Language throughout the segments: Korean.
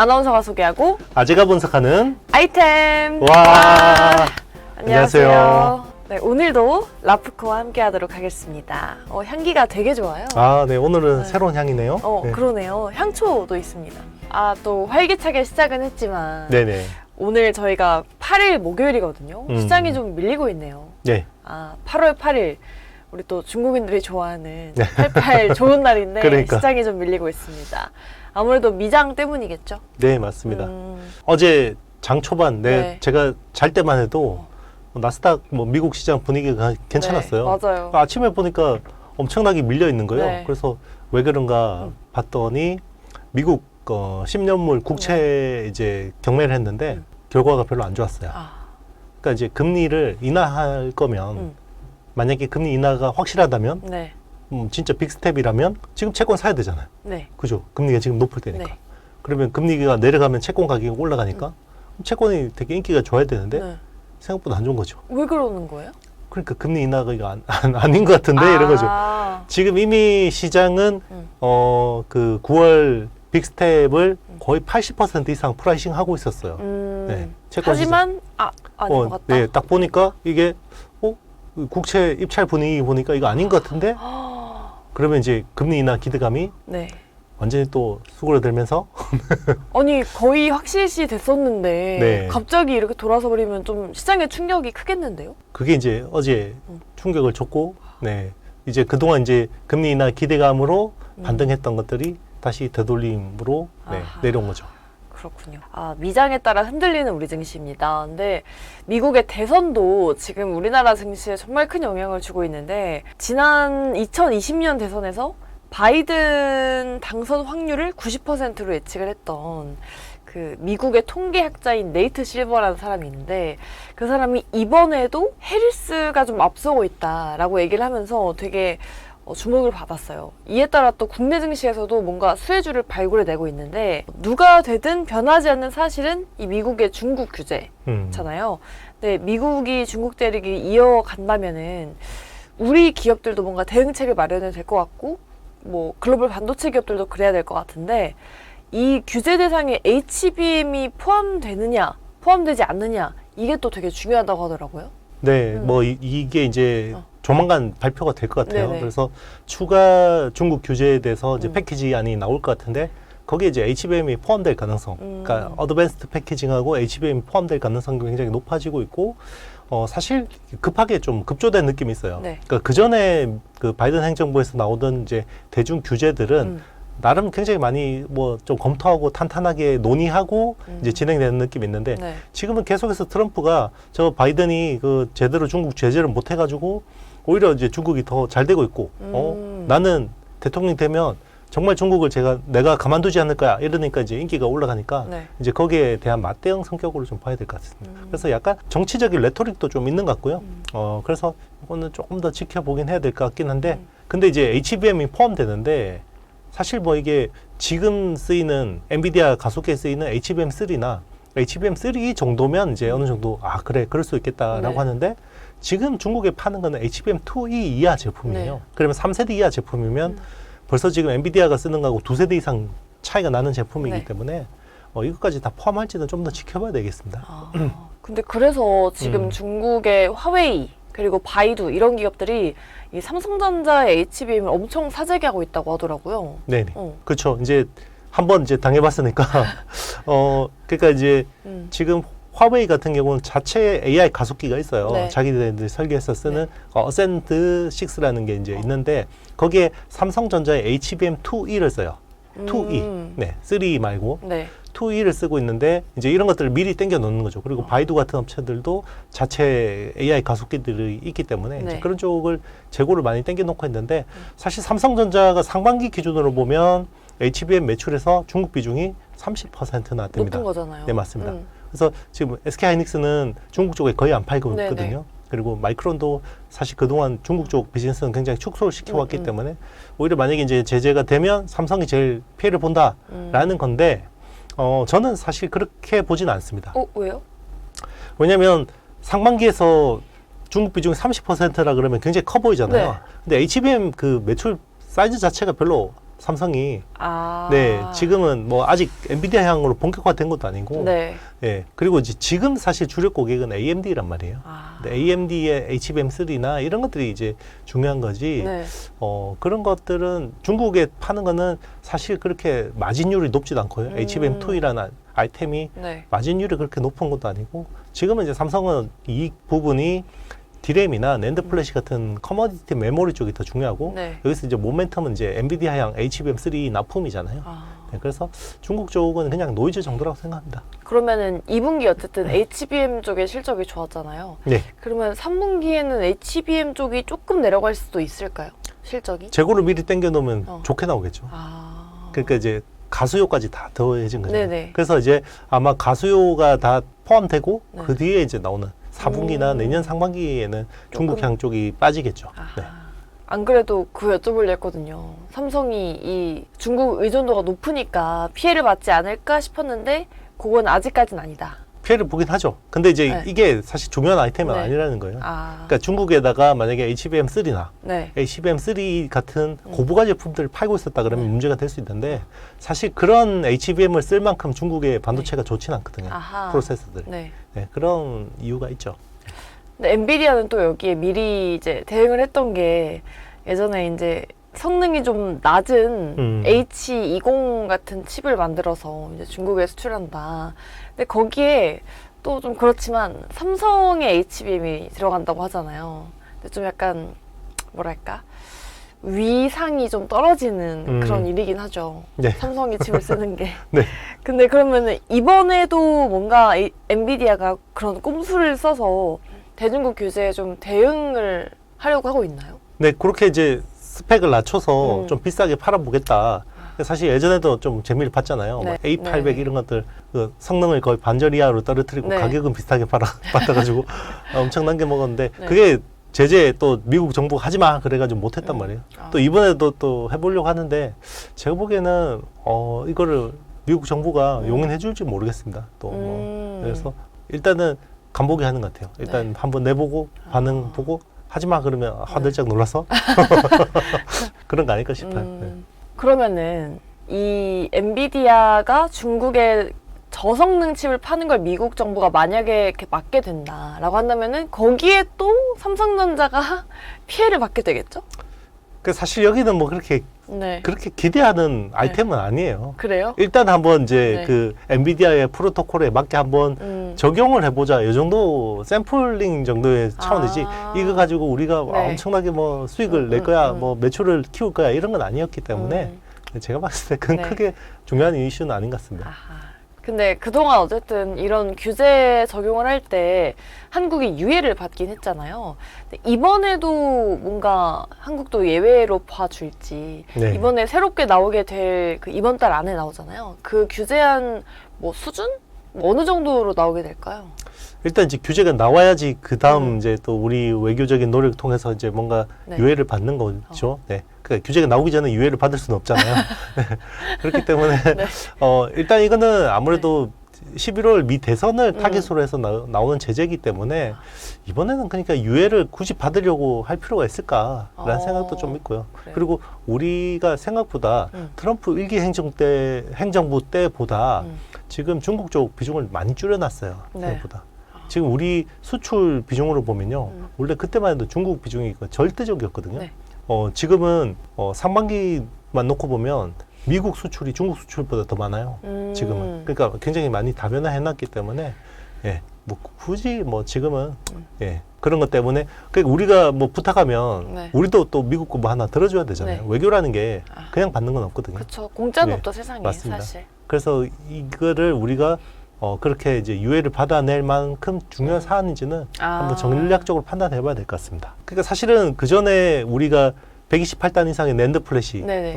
아나운서가 소개하고 아재가 분석하는 아이템. 와. 안녕하세요. 네, 오늘도 라프코와 함께 하도록 하겠습니다. 향기가 되게 좋아요. 아, 네. 오늘은 네. 새로운 향이네요. 네. 그러네요. 향초도 있습니다. 또 활기차게 시작은 했지만 네네. 오늘 저희가 8일 목요일이거든요. 시장이 좀 밀리고 있네요. 네. 8월 8일 우리 또 중국인들이 좋아하는 88 좋은 날인데 그러니까. 시장이 좀 밀리고 있습니다. 아무래도 미장 때문이겠죠? 네, 맞습니다. 어제 장 초반, 네. 제가 잘 때만 해도 나스닥 미국 시장 분위기가 괜찮았어요. 네, 맞아요. 아침에 보니까 엄청나게 밀려 있는 거예요. 네. 그래서 왜 그런가 봤더니 미국 10년물 국채 이제 경매를 했는데 결과가 별로 안 좋았어요. 그러니까 이제 금리를 인하할 거면 만약에 금리 인하가 확실하다면 네. 진짜 빅스텝이라면 지금 채권 사야 되잖아요. 네. 그죠? 금리가 지금 높을 때니까. 네. 그러면 금리가 내려가면 채권 가격이 올라가니까 채권이 되게 인기가 좋아야 되는데 네. 생각보다 안 좋은 거죠. 왜 그러는 거예요? 그러니까 금리 인하가 이거 아닌 것 같은데 이런 거죠. 지금 이미 시장은 그 9월 빅스텝을 거의 80% 이상 프라이싱 하고 있었어요. 네. 채권 하지만 아닌 것 같다. 네, 딱 보니까 이게 국채 입찰 분위기 보니까 이거 아닌 것 같은데 그러면 이제 금리 인하 기대감이 네. 완전히 또 수그러들면서 아니 거의 확실시 됐었는데 네. 갑자기 이렇게 돌아서 버리면 좀 시장에 충격이 크겠는데요? 그게 이제 어제 충격을 줬고 네. 이제 그동안 이제 금리 인하 기대감으로 반등했던 것들이 다시 되돌림으로 내려온 거죠. 그렇군요. 미장에 따라 흔들리는 우리 증시입니다. 근데 미국의 대선도 지금 우리나라 증시에 정말 큰 영향을 주고 있는데 지난 2020년 대선에서 바이든 당선 확률을 90%로 예측을 했던 그 미국의 통계학자인 네이트 실버라는 사람이 있는데 그 사람이 이번에도 해리스가 좀 앞서고 있다라고 얘기를 하면서 되게 주목을 받았어요. 이에 따라 또 국내 증시에서도 뭔가 수혜주를 발굴해내고 있는데 누가 되든 변하지 않는 사실은 이 미국의 중국 규제잖아요. 근데 미국이 중국 대륙이 이어간다면은 우리 기업들도 뭔가 대응책을 마련해야 될 것 같고 글로벌 반도체 기업들도 그래야 될 것 같은데 이 규제 대상에 HBM이 포함되느냐 포함되지 않느냐 이게 또 되게 중요하다고 하더라고요. 네, 이게 이제 조만간 발표가 될 것 같아요. 네네. 그래서 추가 중국 규제에 대해서 이제 패키지안이 나올 것 같은데 거기에 이제 HBM이 포함될 가능성, 그러니까 어드밴스드 패키징하고 HBM이 포함될 가능성이 굉장히 높아지고 있고 사실 급하게 좀 급조된 느낌이 있어요. 네. 그러니까 그 전에 그 바이든 행정부에서 나오던 이제 대중 규제들은 나름 굉장히 많이 좀 검토하고 탄탄하게 논의하고 이제 진행되는 느낌이 있는데 네. 지금은 계속해서 트럼프가 저 바이든이 그 제대로 중국 제재를 못 해가지고 오히려 이제 중국이 더 잘 되고 있고 나는 대통령이 되면 정말 중국을 내가 가만두지 않을 거야 이러니까 이제 인기가 올라가니까 네. 이제 거기에 대한 맞대응 성격으로 좀 봐야 될 것 같습니다. 그래서 약간 정치적인 레토릭도 좀 있는 것 같고요. 그래서 이거는 조금 더 지켜보긴 해야 될 것 같긴 한데 근데 이제 HBM이 포함되는데 사실 이게 지금 쓰이는 엔비디아 가속기에 쓰이는 HBM3나 HBM3 정도면 이제 어느 정도 그래 그럴 수 있겠다라고 네. 하는데 지금 중국에 파는 거는 HBM2E 이하 제품이에요. 네. 그러면 3세대 이하 제품이면 벌써 지금 엔비디아가 쓰는 거하고 2세대 이상 차이가 나는 제품이기 네. 때문에 이것까지 다 포함할지는 좀 더 지켜봐야 되겠습니다. 근데 그래서 지금 중국의 화웨이 그리고 바이두 이런 기업들이 이 삼성전자의 HBM을 엄청 사재기 하고 있다고 하더라고요. 네네. 그렇죠. 이제 한번 이제 당해봤으니까 그러니까 이제 지금 화웨이 같은 경우는 자체 AI 가속기가 있어요. 네. 자기들이 설계해서 쓰는 어센트 6라는 게 이제 있는데 거기에 삼성전자의 HBM2E를 써요. 2E. 네, 3 말고. 네. 2E를 쓰고 있는데 이제 이런 것들을 미리 땡겨 놓는 거죠. 그리고 바이두 같은 업체들도 자체 AI 가속기들이 있기 때문에 네. 이제 그런 쪽을 재고를 많이 땡겨 놓고 있는데 사실 삼성전자가 상반기 기준으로 보면 HBM 매출에서 중국 비중이 30%나 됩니다. 높은 거잖아요. 네, 맞습니다. 그래서 지금 SK하이닉스는 중국 쪽에 거의 안 팔고 네네. 있거든요. 그리고 마이크론도 사실 그동안 중국 쪽 비즈니스는 굉장히 축소를 시켜왔기 때문에 오히려 만약에 이제 제재가 되면 삼성이 제일 피해를 본다라는 건데 저는 사실 그렇게 보진 않습니다. 왜요? 왜냐하면 상반기에서 중국 비중이 30%라 그러면 굉장히 커 보이잖아요. 네. 근데 HBM 그 매출 사이즈 자체가 별로 삼성이 아. 네, 지금은 뭐 아직 엔비디아 향으로 본격화된 것도 아니고, 네. 예, 그리고 이제 지금 사실 주력 고객은 AMD란 말이에요. 아. 근데 AMD의 HBM3나 이런 것들이 이제 중요한 거지. 네. 그런 것들은 중국에 파는 거는 사실 그렇게 마진율이 높지도 않고요. HBM2라는 아이템이 네. 마진율이 그렇게 높은 것도 아니고, 지금은 이제 삼성은 이 부분이 디램이나 낸드 플래시 같은 커머디티 메모리 쪽이 더 중요하고, 네. 여기서 이제 모멘텀은 이제 엔비디아향 HBM3 납품이잖아요. 아. 네, 그래서 중국 쪽은 그냥 노이즈 정도라고 생각합니다. 그러면은 2분기 어쨌든 HBM 쪽의 실적이 좋았잖아요. 네. 그러면 3분기에는 HBM 쪽이 조금 내려갈 수도 있을까요? 실적이? 재고를 미리 당겨 놓으면 어. 좋게 나오겠죠. 아. 그러니까 이제 가수요까지 다 더해진 거죠. 네네. 그래서 이제 아마 가수요가 다 포함되고 네. 그 뒤에 이제 나오는 4분기나 내년 상반기에는 중국향 쪽이 빠지겠죠. 아하. 네. 안 그래도 그 여쭤보려 했거든요. 삼성이 이 중국 의존도가 높으니까 피해를 받지 않을까 싶었는데 그건 아직까지는 아니다. 피해를 보긴 하죠. 근데 이제 네. 이게 사실 중요한 아이템은 네. 아니라는 거예요. 아. 그러니까 중국에다가 만약에 HBM3나 네. HBM3 같은 고부가 제품들을 팔고 있었다 그러면 네. 문제가 될 수 있는데, 사실 그런 HBM을 쓸 만큼 중국의 반도체가 좋진 않거든요. 아하. 프로세서들이. 네. 네, 그런 이유가 있죠. 근데 엔비디아는 또 여기에 미리 이제 대응을 했던 게 예전에 이제 성능이 좀 낮은 H20 같은 칩을 만들어서 이제 중국에 수출한다. 근데 거기에 또 좀 그렇지만 삼성의 HBM이 들어간다고 하잖아요. 근데 좀 약간 뭐랄까 위상이 좀 떨어지는 그런 일이긴 하죠. 네. 삼성이 칩을 쓰는 게. 네. 근데 그러면은 이번에도 뭔가 엔비디아가 그런 꼼수를 써서 대중국 규제에 좀 대응을 하려고 하고 있나요? 네, 그렇게 이제 스펙을 낮춰서 음. 좀 비싸게 팔아보겠다. 사실 예전에도 좀 재미를 봤잖아요. 네. 뭐 A800 네. 이런 것들 그 성능을 거의 반절 이하로 떨어뜨리고 네. 가격은 비슷하게 받아가지고 엄청난 게 먹었는데, 네. 그게 제재 또 미국 정부가 하지 마 그래가지고 못했단 말이에요. 아. 또 이번에도 또 해보려고 하는데, 제가 보기에는 이거를 미국 정부가 용인해 줄지 모르겠습니다. 또 뭐 그래서 일단은 간보기 하는 것 같아요. 일단 네. 한번 내보고 반응 보고 하지 마 그러면 화들짝 놀라서 그런 거 아닐까 싶어요. 네. 그러면은 이 엔비디아가 중국에 저성능 칩을 파는 걸 미국 정부가 만약에 이렇게 막게 된다라고 한다면은 거기에 또 삼성전자가 피해를 받게 되겠죠? 그 사실 여기는 뭐 그렇게 네. 기대하는 아이템은 아니에요. 그래요? 일단 한번 이제 네. 그 엔비디아의 프로토콜에 맞게 한번 적용을 해보자. 이 정도 샘플링 정도의 차원이지. 아. 이거 가지고 우리가 네. 엄청나게 뭐 수익을 낼 거야, 뭐 매출을 키울 거야 이런 건 아니었기 때문에 제가 봤을 때 그건 네. 크게 중요한 이슈는 아닌 것 같습니다. 아하. 근데 그동안 어쨌든 이런 규제 적용을 할 때 한국이 유예를 받긴 했잖아요. 근데 이번에도 뭔가 한국도 예외로 봐줄지, 네. 이번에 새롭게 나오게 될 그 이번 달 안에 나오잖아요. 그 규제안 뭐 수준? 뭐 어느 정도로 나오게 될까요? 일단 이제 규제가 나와야지 그 다음 이제 또 우리 외교적인 노력을 통해서 이제 뭔가 네. 유예를 받는 거죠. 네. 그러니까 규제가 나오기 전에 유예를 받을 수는 없잖아요. 그렇기 때문에 네. 일단 이거는 아무래도 11월 미 대선을 타깃으로 해서 나오는 제재이기 때문에 이번에는 그러니까 유예를 굳이 받으려고 할 필요가 있을까라는 생각도 좀 있고요. 그래요? 그리고 우리가 생각보다 트럼프 일기 행정부 때보다 지금 중국 쪽 비중을 많이 줄여놨어요. 네. 생각보다. 지금 우리 수출 비중으로 보면요. 원래 그때만 해도 중국 비중이 절대적이었거든요. 네. 지금은 상반기만 놓고 보면 미국 수출이 중국 수출보다 더 많아요. 지금은. 그러니까 굉장히 많이 다변화해놨기 때문에 예, 뭐 굳이 뭐 지금은 예, 그런 것 때문에 그러니까 우리가 뭐 부탁하면 네. 우리도 또 미국 거 뭐 하나 들어줘야 되잖아요. 네. 외교라는 게 그냥 받는 건 없거든요. 그렇죠. 공짜는 네, 없죠, 세상에. 맞습니다. 사실. 그래서 이거를 우리가 그렇게 이제 유예를 받아낼 만큼 중요한 사안인지는 한번 전략적으로 판단해봐야 될 것 같습니다. 그러니까 사실은 그 전에 우리가 128단 이상의 낸드 플래시, 네네.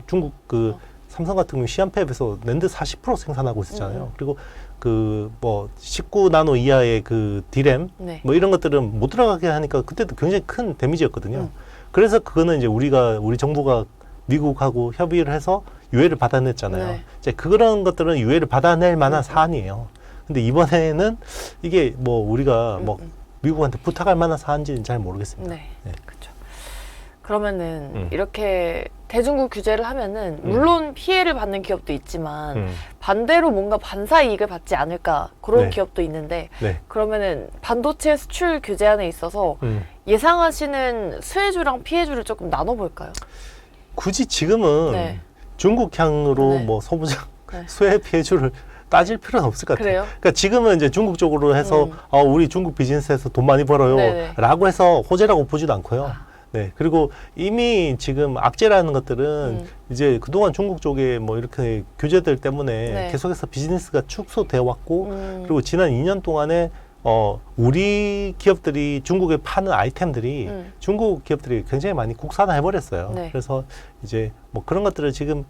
중국 그 삼성 같은 경우 시안팹에서 낸드 40% 생산하고 있었잖아요. 그리고 그 뭐 19나노 이하의 그 디램 네. 뭐 이런 것들은 못 들어가게 하니까 그때도 굉장히 큰 데미지였거든요. 그래서 그거는 이제 우리 정부가 미국하고 협의를 해서 유예를 받아냈잖아요. 네. 이제 그런 것들은 유예를 받아낼 만한 사안이에요. 근데 이번에는 이게 뭐 우리가 뭐 미국한테 부탁할 만한 사안인지는 잘 모르겠습니다. 네. 네. 그렇죠. 그러면은 이렇게 대중국 규제를 하면은 물론 피해를 받는 기업도 있지만 반대로 뭔가 반사 이익을 받지 않을까 그런 네. 기업도 있는데 네. 그러면은 반도체 수출 규제안에 있어서 예상하시는 수혜주랑 피해주를 조금 나눠볼까요? 굳이 지금은 네. 중국향으로 네. 뭐 소부장 네. 수혜 피해주를 따질 필요는 없을 것 같아요. 그래요? 그러니까 지금은 이제 중국 쪽으로 해서 우리 중국 비즈니스에서 돈 많이 벌어요 네네. 라고 해서 호재라고 보지도 않고요. 네. 그리고 이미 지금 악재라는 것들은 이제 그동안 중국 쪽에 뭐 이렇게 규제들 때문에 네. 계속해서 비즈니스가 축소되어 왔고 그리고 지난 2년 동안에 우리 기업들이 중국에 파는 아이템들이 중국 기업들이 굉장히 많이 국산화 해버렸어요. 네. 그래서 이제 뭐 그런 것들을 지금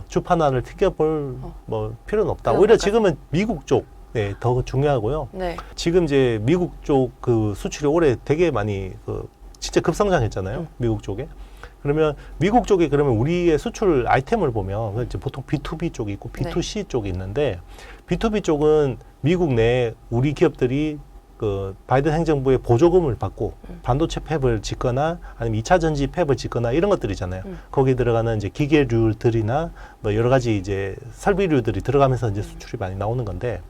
주판 하나를 튀겨볼 뭐 필요는 없다. 필요는 오히려 없다. 지금은 미국 쪽 네, 더 중요하고요. 네. 지금 이제 미국 쪽 그 수출이 올해 되게 많이 진짜 급성장했잖아요. 미국 쪽에. 그러면 미국 쪽에 그러면 우리의 수출 아이템을 보면 이제 보통 B2B 쪽이 있고 B2C 쪽이 있는데 B2B 쪽은 미국 내 우리 기업들이 그 바이든 행정부의 보조금을 받고 반도체 팹을 짓거나 아니면 2차 전지 팹을 짓거나 이런 것들이잖아요. 거기에 들어가는 이제 기계류들이나 뭐 여러 가지 이제 설비류들이 들어가면서 이제 수출이 많이 나오는 건데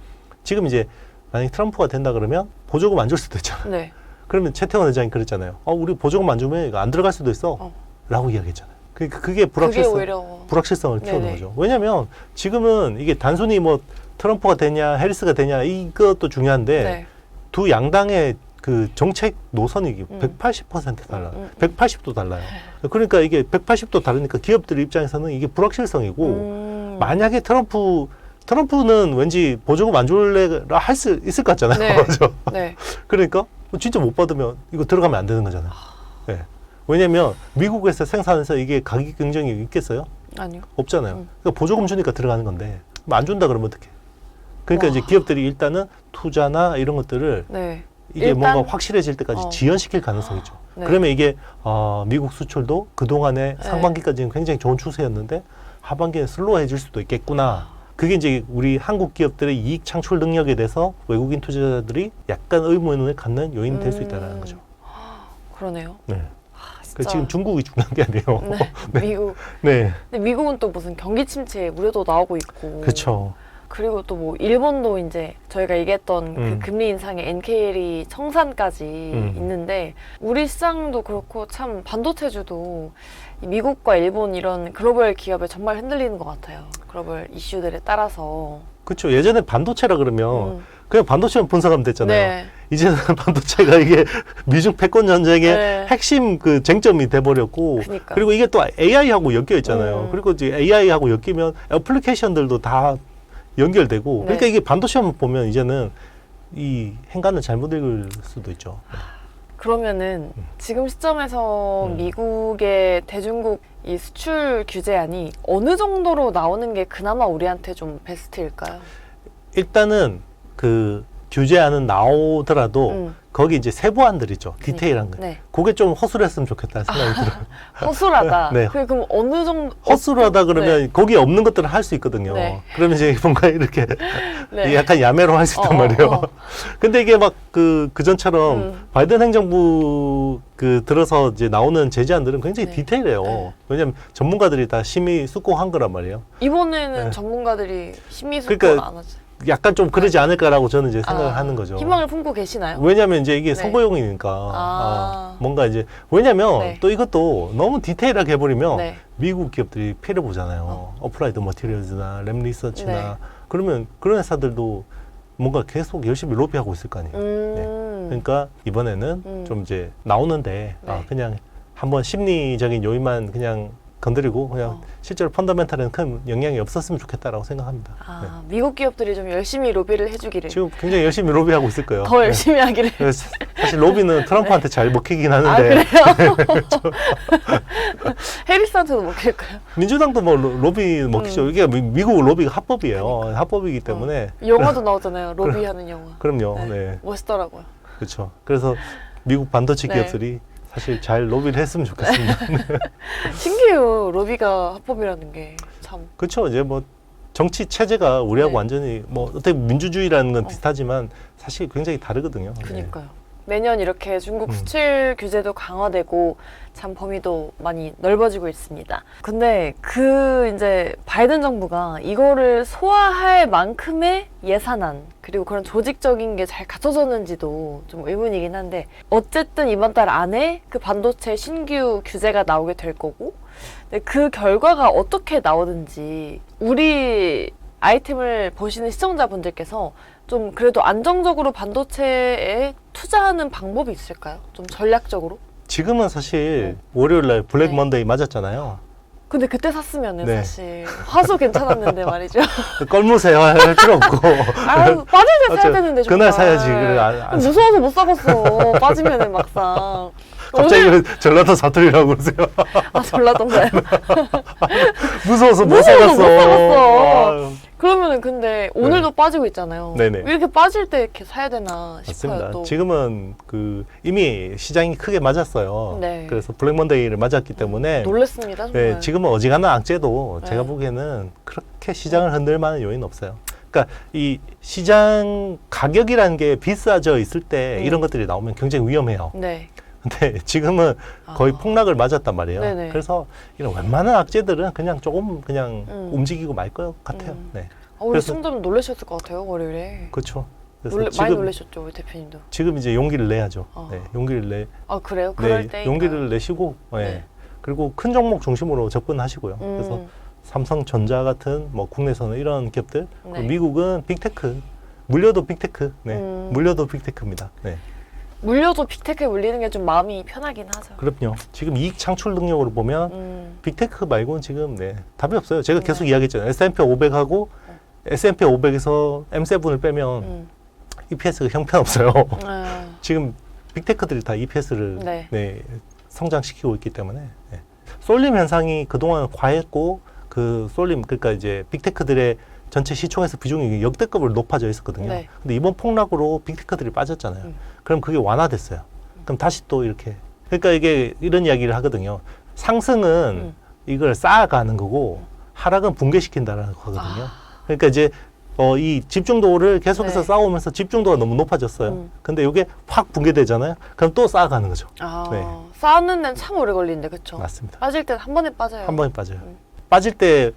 지금 이제 만약에 트럼프가 된다 그러면 보조금 안 줄 수도 있잖아요. 네. 그러면 최태원 회장이 그랬잖아요. 우리 보조금 안 주면 이거 안 들어갈 수도 있어. 라고 이야기했잖아요. 그러니까 그게 그게 오히려 불확실성을 키우는 네네. 거죠. 왜냐면 지금은 이게 단순히 뭐 트럼프가 되냐 해리스가 되냐 이것도 중요한데 네. 두 양당의 그 정책 노선이 180% 달라요. 180도 달라요. 그러니까 이게 180도 다르니까 기업들 입장에서는 이게 불확실성이고 만약에 트럼프는 왠지 보조금 안 줄래라 할 수 있을 것 같잖아요. 네. 그죠? 네. 그러니까 진짜 못 받으면 이거 들어가면 안 되는 거잖아요. 네. 왜냐면 미국에서 생산해서 이게 가격 경쟁이 있겠어요? 아니요. 없잖아요. 그러니까 보조금 주니까 들어가는 건데 안 준다 그러면 어떡해? 그러니까 와. 이제 기업들이 일단은 투자나 이런 것들을 네. 이게 일단- 뭔가 확실해질 때까지 지연시킬 가능성이죠. 네. 그러면 이게 미국 수출도 그동안에 네. 상반기까지는 굉장히 좋은 추세였는데 하반기에 슬로우해질 수도 있겠구나. 그게 이제 우리 한국 기업들의 이익 창출 능력에 대해서 외국인 투자자들이 약간 의문을 갖는 요인이 될 수 있다는 거죠. 그러네요. 네. 진짜. 그 지금 중국이 중요한 게 아니에요. 네. 미국. 네. 근데 미국은 또 무슨 경기 침체 우려도 나오고 있고. 그렇죠. 그리고 또 뭐 일본도 이제 저희가 얘기했던 그 금리 인상의 NKL이 청산까지 있는데 우리 시장도 그렇고 참 반도체주도 이 미국과 일본 이런 글로벌 기업에 정말 흔들리는 것 같아요. 글로벌 이슈들에 따라서. 그렇죠. 예전에 반도체라 그러면 그냥 반도체만 분석하면 됐잖아요. 네. 이제는 반도체가 이게 미중 패권 전쟁의 네. 핵심 그 쟁점이 돼버렸고, 그러니까요. 그리고 이게 또 AI하고 엮여 있잖아요. 그리고 이제 AI하고 엮이면 애플리케이션들도 다 연결되고, 네. 그러니까 이게 반도체만 보면 이제는 이 행간을 잘못 읽을 수도 있죠. 그러면은 지금 시점에서 미국의 대중국 이 수출 규제안이 어느 정도로 나오는 게 그나마 우리한테 좀 베스트일까요? 일단은 그 규제안은 나오더라도 거기 이제 세부안들 있죠. 디테일한 거. 네. 그게 좀 허술했으면 좋겠다는 생각이 들어요. 허술하다. 네. 그럼 어느 정도 허술하다 그러면 거기에 없는 것들을 할 수 있거든요. 네. 그러면 이제 뭔가 이렇게 네. 약간 야매로 할 수 있단 말이에요. 근데 이게 막 그전처럼 바이든 행정부 들어서 이제 나오는 제재안들은 굉장히 네. 디테일해요. 네. 왜냐면 전문가들이 다 심의 숙고한 거란 말이에요. 이번에는 네. 전문가들이 심의 숙고를 그러니까 안 하죠. 약간 좀 그러지 않을까라고 저는 이제 생각을 하는 거죠. 희망을 품고 계시나요? 왜냐면 이제 이게 네. 선거용이니까 뭔가 이제 왜냐면 네. 또 이것도 너무 디테일하게 해버리면 네. 미국 기업들이 피해를 보잖아요. 어플라이드 머티리얼즈나 램 리서치나 네. 그러면 그런 회사들도 뭔가 계속 열심히 로비하고 있을 거 아니에요. 그러니까 이번에는 좀 이제 나오는데 네. 그냥 한번 심리적인 요인만 그냥 건드리고 그냥 실제로 펀더멘탈에는 큰 영향이 없었으면 좋겠다라고 생각합니다. 네. 미국 기업들이 좀 열심히 로비를 해주기를. 지금 굉장히 열심히 로비하고 있을 거예요. 더 열심히 하기를. 그래서 사실 로비는 트럼프한테 잘 먹히긴 하는데 아, 그래요? 해리스한테도 먹힐까요? 민주당도 뭐 로비 먹히죠. 이게 미국 로비가 합법이에요. 합법이기 때문에 영화도 나오잖아요. 로비하는 영화. 그럼요. 네. 네. 멋있더라고요. 그렇죠. 그래서 미국 반도체 네. 기업들이 사실 잘 로비를 했으면 좋겠습니다. 신기해요. 로비가 합법이라는 게 참. 그렇죠. 이제 뭐 정치 체제가 우리하고 네. 완전히 뭐 어떻게 민주주의라는 건 비슷하지만 사실 굉장히 다르거든요. 네. 그니까요. 매년 이렇게 중국 수출 규제도 강화되고 참 범위도 많이 넓어지고 있습니다. 근데 이제 바이든 정부가 이거를 소화할 만큼의 예산안 그리고 그런 조직적인 게 잘 갖춰졌는지도 좀 의문이긴 한데 어쨌든 이번 달 안에 그 반도체 신규 규제가 나오게 될 거고 근데 그 결과가 어떻게 나오든지 우리 아이템을 보시는 시청자분들께서 좀 그래도 안정적으로 반도체에 투자하는 방법이 있을까요? 좀 전략적으로? 지금은 사실 월요일날 블랙 네. 먼데이 맞았잖아요. 근데 그때 샀으면은 네. 사실 화수 괜찮았는데 말이죠. 껄무새요 할 필요 없고. 아유 빠질 때 사야 맞죠. 되는데 정말. 그날 사야지. 그래, 안 무서워서 못 사겠어. 빠지면은 막상. 갑자기 왜 전라도 사투리라고 그러세요? 아 전라도인가요? 무서워서 못 무서워서 사갔어. 못 사갔어. 아유, 그러면은 근데 오늘도 빠지고 있잖아요. 네네. 왜 이렇게 빠질 때 이렇게 사야 되나 싶어요. 맞습니다. 또. 지금은 이미 시장이 크게 맞았어요. 네. 그래서 블랙 먼데이를 맞았기 때문에 놀랬습니다 정말. 네, 지금은 어지간한 악재도 제가 네. 보기에는 그렇게 시장을 흔들 만한 요인은 없어요. 그러니까 이 시장 가격이라는 게 비싸져 있을 때 이런 것들이 나오면 굉장히 위험해요. 네. 근데 지금은 거의 아. 폭락을 맞았단 말이에요. 네네. 그래서 이런 웬만한 악재들은 그냥 조금 그냥 움직이고 말 것 같아요. 음. 네, 우리 그래서- 시청자분 놀라셨을 것 같아요 월요일에. 그렇죠. 그래서 많이 놀라셨죠 우리 대표님도. 지금 이제 용기를 내야죠. 어. 네, 용기를 아 그래요? 그럴 때 용기를 내시고, 네. 네. 그리고 큰 종목 중심으로 접근하시고요. 그래서 삼성전자 같은 뭐 국내에서는 이런 기업들, 네. 그리고 미국은 빅테크, 물려도 빅테크, 네, 음. 물려도 빅테크입니다. 네, 물려도 빅테크에 물리는 게 좀 마음이 편하긴 하죠. 그럼요. 지금 이익 창출 능력으로 보면 빅테크 말고는 지금 답이 없어요. 제가 계속 네. 이야기했잖아요. S&P 500하고 S&P 500에서 M7을 빼면 EPS가 형편없어요. 지금 빅테크들이 다 EPS를 네. 성장시키고 있기 때문에 쏠림 현상이 그동안 과했고 그 쏠림 그러니까 이제 빅테크들의 전체 시총에서 비중이 역대급으로 높아져 있었거든요. 네. 근데 이번 폭락으로 빅테크들이 빠졌잖아요. 그럼 그게 완화됐어요. 그럼 다시 또 이렇게 그러니까 이게 이런 이야기를 하거든요. 상승은 이걸 쌓아가는 거고 하락은 붕괴시킨다라는 거거든요. 그러니까 이제 이 집중도를 계속해서 네. 쌓아오면서 집중도가 너무 높아졌어요. 근데 이게 확 붕괴되잖아요. 그럼 또 쌓아가는 거죠. 네. 쌓는 데는 참 오래 걸리는데 그쵸? 맞습니다. 빠질 때는 한 번에 빠져요. 한 번에 빠져요. 빠질 때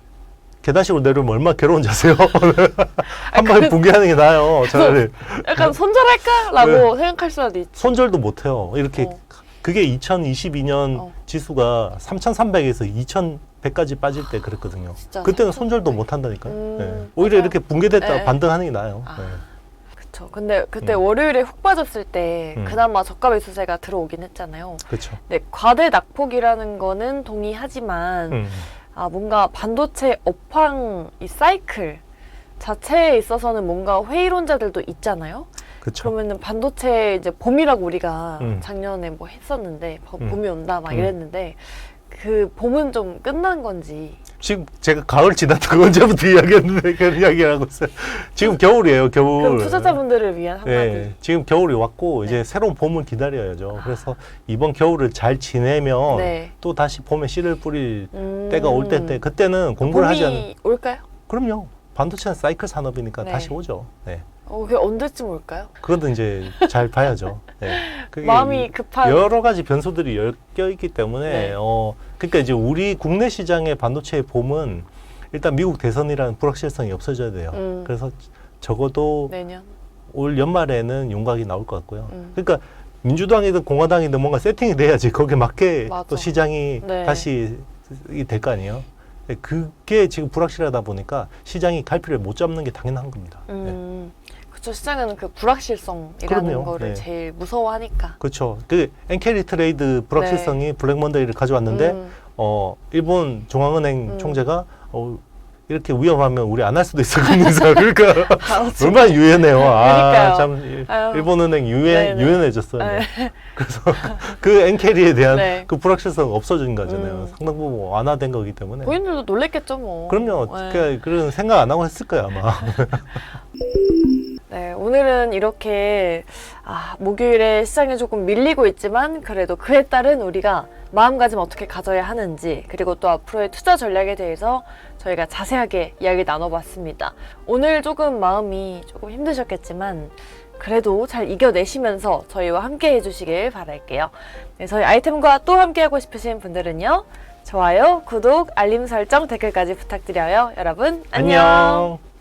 계단식으로 내려오면 얼마나 괴로운지 아세요? 한 방에 붕괴하는 게 나아요. 차라리 약간 손절할까라고 생각할 수도 있지. 손절도 못해요. 이렇게 그게 2022년 어. 지수가 3,300에서 2,100까지 빠질 때 그랬거든요. 진짜 그때는 3,300. 손절도 못 한다니까요. 오히려 맞아요. 이렇게 붕괴됐다 네. 반등하는 게 나아요. 아. 네. 그쵸. 근데 그때 월요일에 훅 빠졌을 때 그나마 저가 매수세가 들어오긴 했잖아요. 그렇죠. 네, 과대 낙폭이라는 거는 동의하지만 뭔가 반도체 업황 이 사이클 자체에 있어서는 뭔가 회의론자들도 있잖아요. 그렇죠. 그러면은 반도체 이제 봄이라고 우리가 음. 작년에 뭐 했었는데 봄이 온다 막 이랬는데 그 봄은 좀 끝난 건지. 지금 제가 가을 지났다고 언제부터 이야기했는데 그런 이야기를 하고 있어요. 지금 겨울이에요, 겨울. 그럼 투자자분들을 위한 한마디. 네, 지금 겨울이 왔고 네. 이제 새로운 봄을 기다려야죠. 그래서 이번 겨울을 잘 지내면 네. 또 다시 봄에 씨를 뿌릴 때가 올 때 그때는 공부를 하지 않는. 봄이 올까요? 그럼요. 반도체는 사이클 산업이니까 네. 다시 오죠. 네. 그게 언제쯤 올까요? 그것도 이제 잘 봐야죠. 네. 그게 마음이 급한. 여러 가지 변수들이 엮여 있기 때문에 네. 그러니까 이제 우리 국내 시장의 반도체의 봄은 일단 미국 대선이라는 불확실성이 없어져야 돼요. 그래서 적어도 내년. 올 연말에는 윤곽이 나올 것 같고요. 그러니까 민주당이든 공화당이든 뭔가 세팅이 돼야지 거기에 맞게 맞아. 또 시장이 네. 다시 될 거 아니에요. 네, 그게 지금 불확실하다 보니까 시장이 갈피를 못 잡는 게 당연한 겁니다. 네. 그쵸. 시장은 그 불확실성이라는 그럼요. 거를 네. 제일 무서워하니까. 그렇죠. 그 엔캐리 트레이드 불확실성이 네. 블랙 먼데이를 가져왔는데 일본 중앙은행 총재가 이렇게 위험하면 우리 안 할 수도 있어 그러면서 그러니까 얼마나 유연해요. 그러니까요. 참 아유. 일본은행 네네. 유연해졌어요. 네. 그래서 그 엔캐리에 대한 네. 그 불확실성 없어진 거잖아요. 상당 부분 완화된 거기 때문에. 본인들도 놀랬겠죠 뭐. 그럼요. 네. 그런 생각 안 하고 했을 거예요 아마. 네, 오늘은 이렇게 목요일에 시장이 조금 밀리고 있지만 그래도 그에 따른 우리가 마음가짐 어떻게 가져야 하는지 그리고 또 앞으로의 투자 전략에 대해서 저희가 자세하게 이야기 나눠봤습니다. 오늘 조금 마음이 조금 힘드셨겠지만 그래도 잘 이겨내시면서 저희와 함께 해주시길 바랄게요. 네, 저희 아이템과 또 함께하고 싶으신 분들은요. 좋아요, 구독, 알림 설정, 댓글까지 부탁드려요. 여러분 안녕.